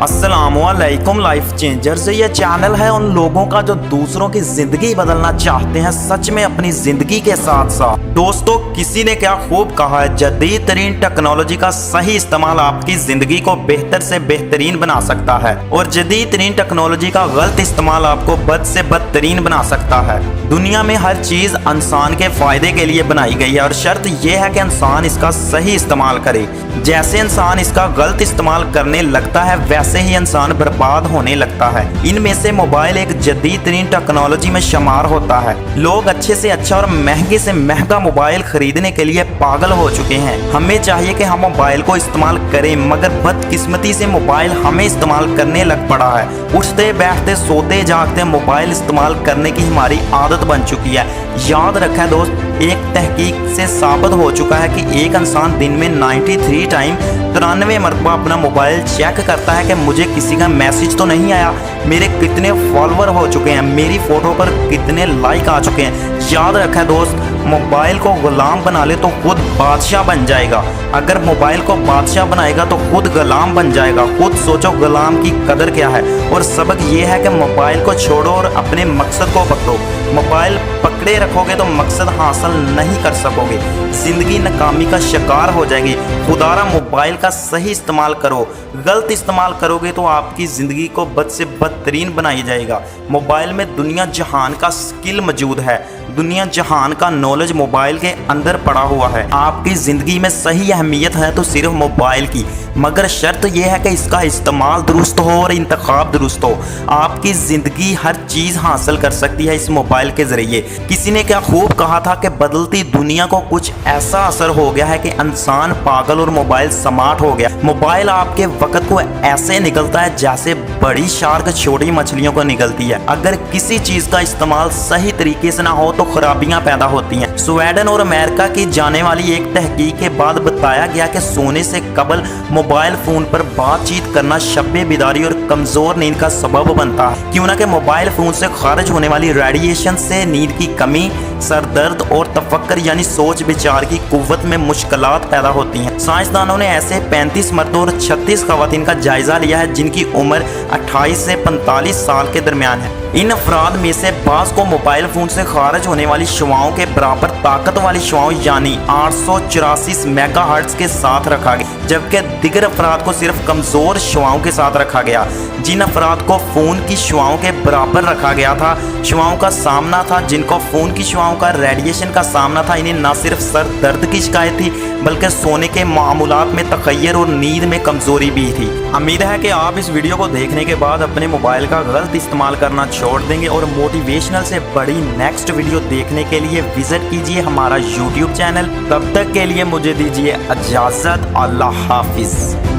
अस्सलामुअलैकुम life changers. ये channel है उन लोगों का जो दूसरों की जिंदगी बदलना चाहते हैं, सच में अपनी जिंदगी के साथ साथ। दोस्तों, किसी ने क्या खूब कहा है, जदीद तरीन टेक्नोलॉजी का सही इस्तेमाल आपकी जिंदगी को बेहतर से बेहतरीन बना सकता है और जदीद तरीन टेक्नोलॉजी का गलत इस्तेमाल आपको बद से बदतरीन बना सकता है। दुनिया में हर चीज इंसान के फायदे के लिए बनाई गई है और शर्त यह है कि इंसान इसका सही इस्तेमाल करे। जैसे इंसान इसका गलत इस्तेमाल करने लगता है वैसे ही इंसान बर्बाद होने लगता है। इनमें से मोबाइल एक जदीद तरीन टेक्नोलॉजी में शुमार होता है। लोग अच्छे से अच्छा और महंगे से महंगा मोबाइल खरीदने के लिए पागल हो चुके हैं। हमें चाहिए कि हम मोबाइल को इस्तेमाल करें, मगर बदकिस्मती से मोबाइल हमें इस्तेमाल करने लग पड़ा है। उठते बैठते सोते जागते मोबाइल इस्तेमाल करने की हमारी आदत बन चुकी है। याद रखें दोस्त, एक तहकीक से साबित हो चुका है कि एक इंसान दिन में 93 टाइम 93 मरतबा अपना मोबाइल चेक करता है कि मुझे किसी का मैसेज तो नहीं आया, मेरे कितने फॉलोवर हो चुके हैं, मेरी फोटो पर कितने लाइक आ चुके हैं। याद रखें दोस्त, मोबाइल को गुलाम बना ले तो खुद बादशाह बन जाएगा। अगर मोबाइल को बादशाह बनाएगा तो खुद गुलाम बन जाएगा। खुद सोचो गुलाम की कदर क्या है। और सबक ये है कि मोबाइल को छोड़ो और अपने मकसद को पकड़ो। मोबाइल पकड़े रखोगे तो मकसद हासिल नहीं कर सकोगे, जिंदगी नाकामी का शिकार हो जाएगी। खुदारा मोबाइल का सही इस्तेमाल करो, गलत इस्तेमाल करोगे तो आपकी ज़िंदगी को बद से बदतरीन बनाई जाएगा। मोबाइल में दुनिया जहान का स्किल मौजूद है, दुनिया जहान का नॉलेज मोबाइल के अंदर पड़ा हुआ है। आपकी ज़िंदगी में सही अहमियत है तो सिर्फ मोबाइल की, मगर शर्त यह है कि इसका इस्तेमाल दुरुस्त हो और इंतखाब दुरुस्त हो। आपकी ज़िंदगी हर चीज़ हासिल कर सकती है इस मोबाइल के ज़रिए। किसी ने क्या खूब कहा था कि बदलती दुनिया को कुछ ऐसा असर हो गया है कि इंसान पागल और मोबाइल स्मार्ट हो गया। मोबाइल आपके वक्त को ऐसे निकलता है जैसे बड़ी शार्क छोटी मछलियों को निकलती है। अगर किसी चीज़ का इस्तेमाल सही तरीके से ना हो तो खराबियां पैदा होती हैं। स्वीडन और अमेरिका की जाने वाली एक तहकीक के बाद बताया गया कि सोने से कबल मोबाइल फोन पर बातचीत करना शब्बे बिदारी और कमजोर नींद का सबब बनता है। क्यों ना कि मोबाइल फोन से खारिज होने वाली रेडिएशन से नींद की कमी, सर दर्द और तफक्कर यानी सोच विचार की कुव्वत में मुश्किलात पैदा होती हैं। साइंसदानों ने ऐसे 35 मर्दों और 36 खवातीन का जायजा लिया है जिनकी उम्र 28 से 45 साल के दरमियान है। इन अफराद में से बाज़ को मोबाइल फोन से खारिज होने वाली शुआओं के बराबर ताकत वाली शुआओं यानी 884 मेगाहर्ट्ज के साथ रखा गया, जबकि दिगर अफराद को सिर्फ कमज़ोर शुआओं के साथ रखा गया। जिन अफराद को फ़ोन की शुआओं के बराबर रखा गया था, शुआओं का सामना था, जिनको फ़ोन की शुआओं का रेडिएशन का सामना था, इन्हें न सिर्फ सर दर्द की शिकायत थी बल्कि सोने के मामूलात में तखय्युर और नींद में कमज़ोरी भी थी। उम्मीद है कि आप इस वीडियो को देखने के बाद अपने मोबाइल का गलत इस्तेमाल करना छोड़ देंगे और मोटिवेशनल से बड़ी नेक्स्ट वीडियो देखने के लिए विजिट कीजिए हमारा YouTube चैनल। तब तक के लिए मुझे दीजिए इजाज़त। अल्लाह हाफिज़।